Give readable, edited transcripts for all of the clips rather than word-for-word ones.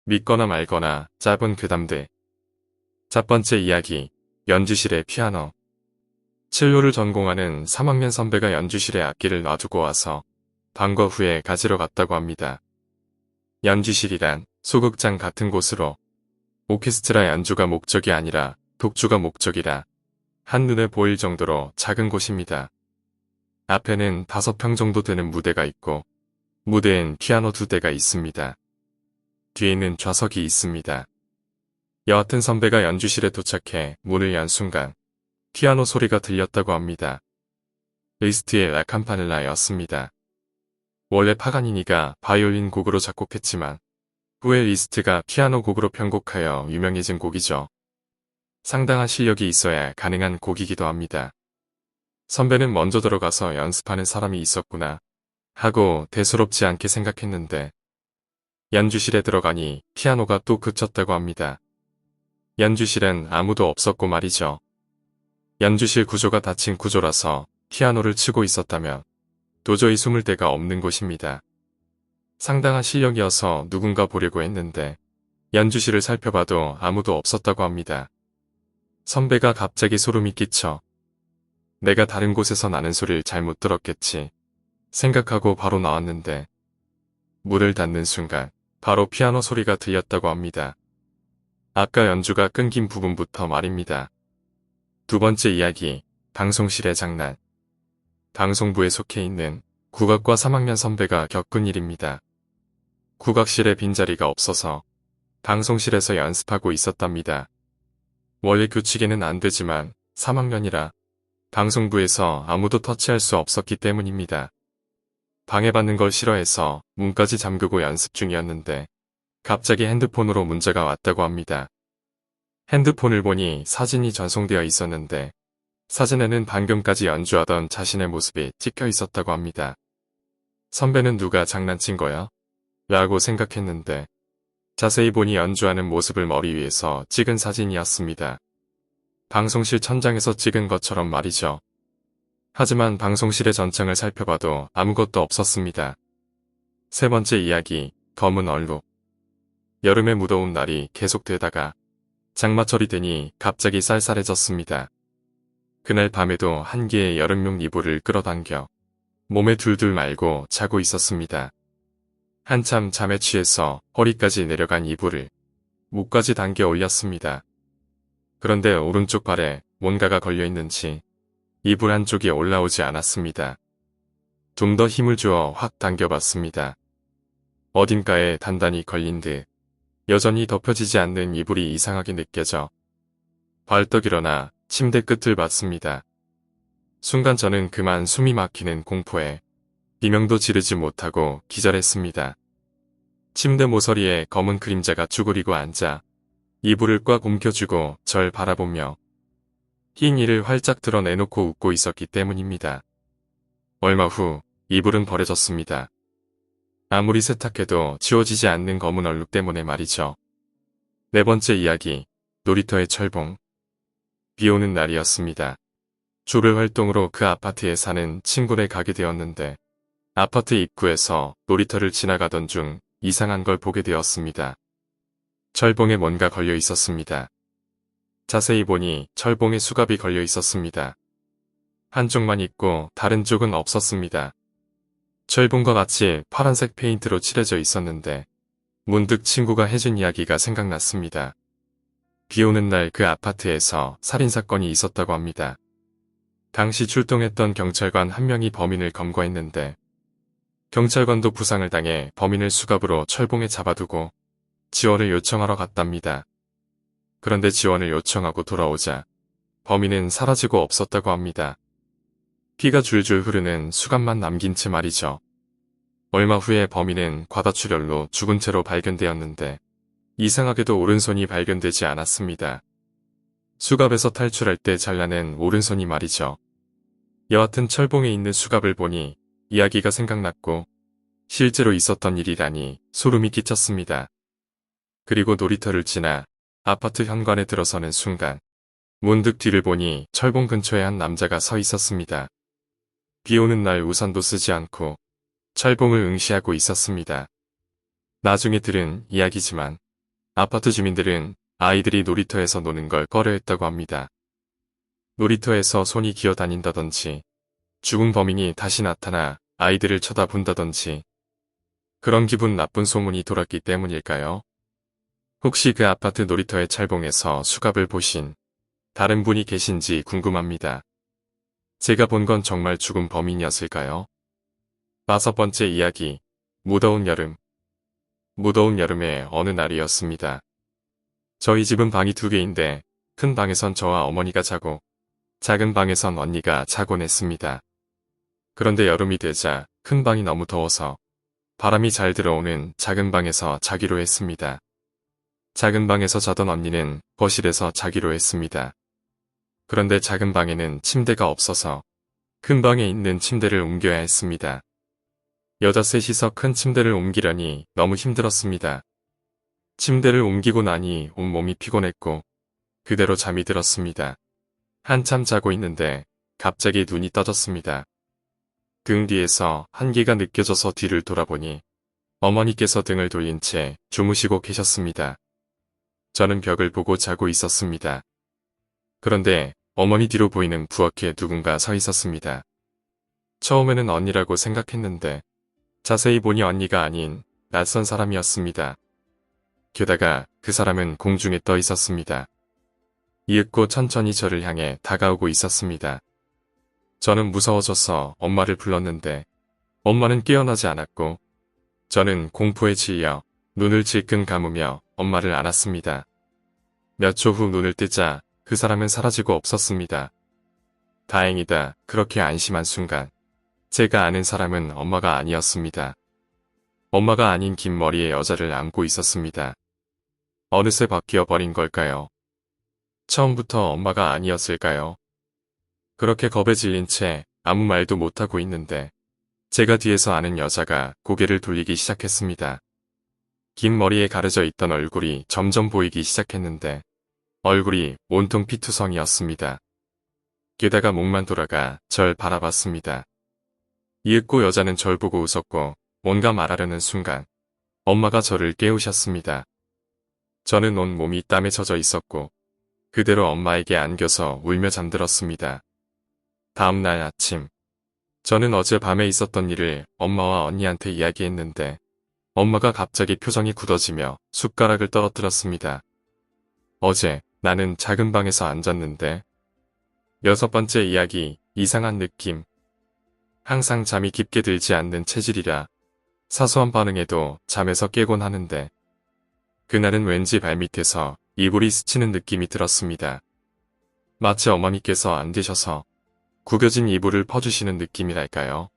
믿거나 말거나 짧은 괴담들. 첫 번째 이야기, 연주실의 피아노. 첼로를 전공하는 3학년 선배가 연주실에 악기를 놔두고 와서 방과 후에 가지러 갔다고 합니다. 연주실이란 소극장 같은 곳으로 오케스트라 연주가 목적이 아니라 독주가 목적이라 한눈에 보일 정도로 작은 곳입니다. 앞에는 5평 정도 되는 무대가 있고 무대엔 피아노 2대가 있습니다. 뒤에는 좌석이 있습니다. 여하튼 선배가 연주실에 도착해 문을 연 순간 피아노 소리가 들렸다고 합니다. 리스트의 라 캠파넬라였습니다. 원래 파가니니가 바이올린 곡으로 작곡했지만 후에 리스트가 피아노 곡으로 편곡하여 유명해진 곡이죠. 상당한 실력이 있어야 가능한 곡이기도 합니다. 선배는 먼저 들어가서 연습하는 사람이 있었구나 하고 대수롭지 않게 생각했는데 연주실에 들어가니 피아노가 또 그쳤다고 합니다. 연주실엔 아무도 없었고 말이죠. 연주실 구조가 닫힌 구조라서 피아노를 치고 있었다면 도저히 숨을 데가 없는 곳입니다. 상당한 실력이어서 누군가 보려고 했는데 연주실을 살펴봐도 아무도 없었다고 합니다. 선배가 갑자기 소름이 끼쳐 내가 다른 곳에서 나는 소리를 잘못 들었겠지 생각하고 바로 나왔는데 문을 닫는 순간 바로 피아노 소리가 들렸다고 합니다. 아까 연주가 끊긴 부분부터 말입니다. 두 번째 이야기, 방송실의 장난. 방송부에 속해 있는 국악과 3학년 선배가 겪은 일입니다. 국악실에 빈자리가 없어서 방송실에서 연습하고 있었답니다. 원래 규칙에는 안 되지만 3학년이라 방송부에서 아무도 터치할 수 없었기 때문입니다. 방해받는 걸 싫어해서 문까지 잠그고 연습 중이었는데 갑자기 핸드폰으로 문자가 왔다고 합니다. 핸드폰을 보니 사진이 전송되어 있었는데 사진에는 방금까지 연주하던 자신의 모습이 찍혀 있었다고 합니다. 선배는 누가 장난친 거야? 라고 생각했는데 자세히 보니 연주하는 모습을 머리 위에서 찍은 사진이었습니다. 방송실 천장에서 찍은 것처럼 말이죠. 하지만 방송실의 전창을 살펴봐도 아무것도 없었습니다. 세 번째 이야기, 검은 얼룩. 여름의 무더운 날이 계속되다가 장마철이 되니 갑자기 쌀쌀해졌습니다. 그날 밤에도 한 개의 여름용 이불을 끌어당겨 몸에 둘둘 말고 자고 있었습니다. 한참 잠에 취해서 허리까지 내려간 이불을 목까지 당겨 올렸습니다. 그런데 오른쪽 발에 뭔가가 걸려있는지 이불 한쪽이 올라오지 않았습니다. 좀 더 힘을 주어 확 당겨봤습니다. 어딘가에 단단히 걸린 듯 여전히 덮여지지 않는 이불이 이상하게 느껴져 벌떡 일어나 침대 끝을 봤습니다. 순간 저는 그만 숨이 막히는 공포에 비명도 지르지 못하고 기절했습니다. 침대 모서리에 검은 그림자가 쭈그리고 앉아 이불을 꽉 움켜쥐고 절 바라보며 흰 이를 활짝 드러내놓고 웃고 있었기 때문입니다. 얼마 후 이불은 버려졌습니다. 아무리 세탁해도 지워지지 않는 검은 얼룩 때문에 말이죠. 네 번째 이야기, 놀이터의 철봉. 비 오는 날이었습니다. 조별 활동으로 그 아파트에 사는 친구네 가게 되었는데 아파트 입구에서 놀이터를 지나가던 중 이상한 걸 보게 되었습니다. 철봉에 뭔가 걸려 있었습니다. 자세히 보니 철봉에 수갑이 걸려 있었습니다. 한쪽만 있고 다른 쪽은 없었습니다. 철봉과 같이 파란색 페인트로 칠해져 있었는데 문득 친구가 해준 이야기가 생각났습니다. 비 오는 날 그 아파트에서 살인사건이 있었다고 합니다. 당시 출동했던 경찰관 한 명이 범인을 검거했는데 경찰관도 부상을 당해 범인을 수갑으로 철봉에 잡아두고 지원을 요청하러 갔답니다. 그런데 지원을 요청하고 돌아오자 범인은 사라지고 없었다고 합니다. 피가 줄줄 흐르는 수갑만 남긴 채 말이죠. 얼마 후에 범인은 과다출혈로 죽은 채로 발견되었는데 이상하게도 오른손이 발견되지 않았습니다. 수갑에서 탈출할 때 잘라낸 오른손이 말이죠. 여하튼 철봉에 있는 수갑을 보니 이야기가 생각났고 실제로 있었던 일이라니 소름이 끼쳤습니다. 그리고 놀이터를 지나 아파트 현관에 들어서는 순간 문득 뒤를 보니 철봉 근처에 한 남자가 서 있었습니다. 비 오는 날 우산도 쓰지 않고 철봉을 응시하고 있었습니다. 나중에 들은 이야기지만 아파트 주민들은 아이들이 놀이터에서 노는 걸 꺼려했다고 합니다. 놀이터에서 손이 기어다닌다든지 죽은 범인이 다시 나타나 아이들을 쳐다본다든지 그런 기분 나쁜 소문이 돌았기 때문일까요? 혹시 그 아파트 놀이터의 철봉에서 수갑을 보신 다른 분이 계신지 궁금합니다. 제가 본 건 정말 죽은 범인이었을까요? 5번째 이야기, 무더운 여름. 무더운 여름의 어느 날이었습니다. 저희 집은 방이 2개인데 큰 방에선 저와 어머니가 자고 작은 방에선 언니가 자곤 했습니다. 그런데 여름이 되자 큰 방이 너무 더워서 바람이 잘 들어오는 작은 방에서 자기로 했습니다. 작은 방에서 자던 언니는 거실에서 자기로 했습니다. 그런데 작은 방에는 침대가 없어서 큰 방에 있는 침대를 옮겨야 했습니다. 여자 셋이서 큰 침대를 옮기려니 너무 힘들었습니다. 침대를 옮기고 나니 온몸이 피곤했고 그대로 잠이 들었습니다. 한참 자고 있는데 갑자기 눈이 떠졌습니다. 등 뒤에서 한기가 느껴져서 뒤를 돌아보니 어머니께서 등을 돌린 채 주무시고 계셨습니다. 저는 벽을 보고 자고 있었습니다. 그런데 어머니 뒤로 보이는 부엌에 누군가 서 있었습니다. 처음에는 언니라고 생각했는데 자세히 보니 언니가 아닌 낯선 사람이었습니다. 게다가 그 사람은 공중에 떠 있었습니다. 이윽고 천천히 저를 향해 다가오고 있었습니다. 저는 무서워져서 엄마를 불렀는데 엄마는 깨어나지 않았고 저는 공포에 질려 눈을 질끈 감으며 엄마를 안았습니다. 몇 초 후 눈을 뜨자 그 사람은 사라지고 없었습니다. 다행이다. 그렇게 안심한 순간 제가 아는 사람은 엄마가 아니었습니다. 엄마가 아닌 긴 머리의 여자를 안고 있었습니다. 어느새 바뀌어 버린 걸까요? 처음부터 엄마가 아니었을까요? 그렇게 겁에 질린 채 아무 말도 못하고 있는데 제가 뒤에서 아는 여자가 고개를 돌리기 시작했습니다. 긴 머리에 가려져 있던 얼굴이 점점 보이기 시작했는데 얼굴이 온통 피투성이었습니다. 게다가 목만 돌아가 절 바라봤습니다. 이윽고 여자는 절 보고 웃었고 뭔가 말하려는 순간 엄마가 저를 깨우셨습니다. 저는 온 몸이 땀에 젖어 있었고 그대로 엄마에게 안겨서 울며 잠들었습니다. 다음 날 아침, 저는 어제 밤에 있었던 일을 엄마와 언니한테 이야기했는데 엄마가 갑자기 표정이 굳어지며 숟가락을 떨어뜨렸습니다. 어제 나는 작은 방에서 앉았는데 6번째 이야기, 이상한 느낌. 항상 잠이 깊게 들지 않는 체질이라 사소한 반응에도 잠에서 깨곤 하는데 그날은 왠지 발밑에서 이불이 스치는 느낌이 들었습니다. 마치 어머니께서 앉으셔서 구겨진 이불을 퍼주시는 느낌이랄까요.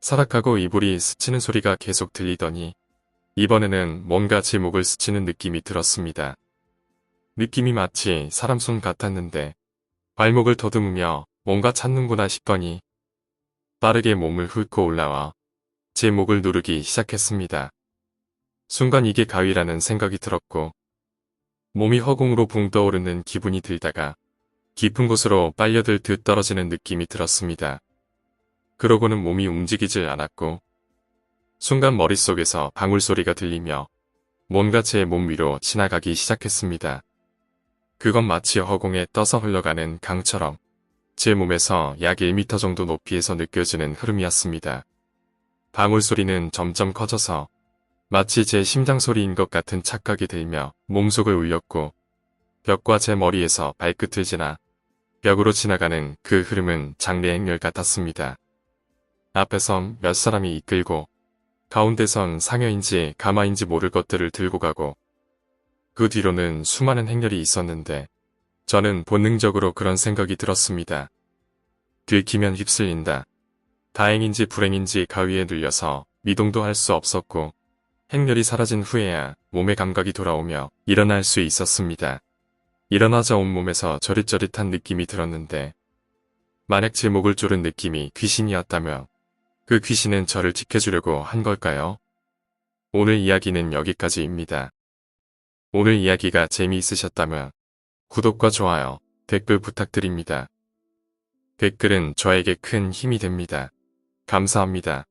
사락하고 이불이 스치는 소리가 계속 들리더니 이번에는 뭔가 제 목을 스치는 느낌이 들었습니다. 느낌이 마치 사람 손 같았는데 발목을 더듬으며 뭔가 찾는구나 싶더니 빠르게 몸을 훑고 올라와 제 목을 누르기 시작했습니다. 순간 이게 가위라는 생각이 들었고 몸이 허공으로 붕 떠오르는 기분이 들다가 깊은 곳으로 빨려들 듯 떨어지는 느낌이 들었습니다. 그러고는 몸이 움직이질 않았고 순간 머릿속에서 방울소리가 들리며 뭔가 제 몸 위로 지나가기 시작했습니다. 그건 마치 허공에 떠서 흘러가는 강처럼 제 몸에서 약 1m 정도 높이에서 느껴지는 흐름이었습니다. 방울소리는 점점 커져서 마치 제 심장 소리인 것 같은 착각이 들며 몸속을 울렸고 벽과 제 머리에서 발끝을 지나 벽으로 지나가는 그 흐름은 장례 행렬 같았습니다. 앞에선 몇 사람이 이끌고 가운데선 상여인지 가마인지 모를 것들을 들고 가고 그 뒤로는 수많은 행렬이 있었는데 저는 본능적으로 그런 생각이 들었습니다. 들키면 휩쓸린다. 다행인지 불행인지 가위에 눌려서 미동도 할 수 없었고 행렬이 사라진 후에야 몸의 감각이 돌아오며 일어날 수 있었습니다. 일어나자 온몸에서 저릿저릿한 느낌이 들었는데 만약 제 목을 조른 느낌이 귀신이었다면 그 귀신은 저를 지켜주려고 한 걸까요? 오늘 이야기는 여기까지입니다. 오늘 이야기가 재미있으셨다면 구독과 좋아요, 댓글 부탁드립니다. 댓글은 저에게 큰 힘이 됩니다. 감사합니다.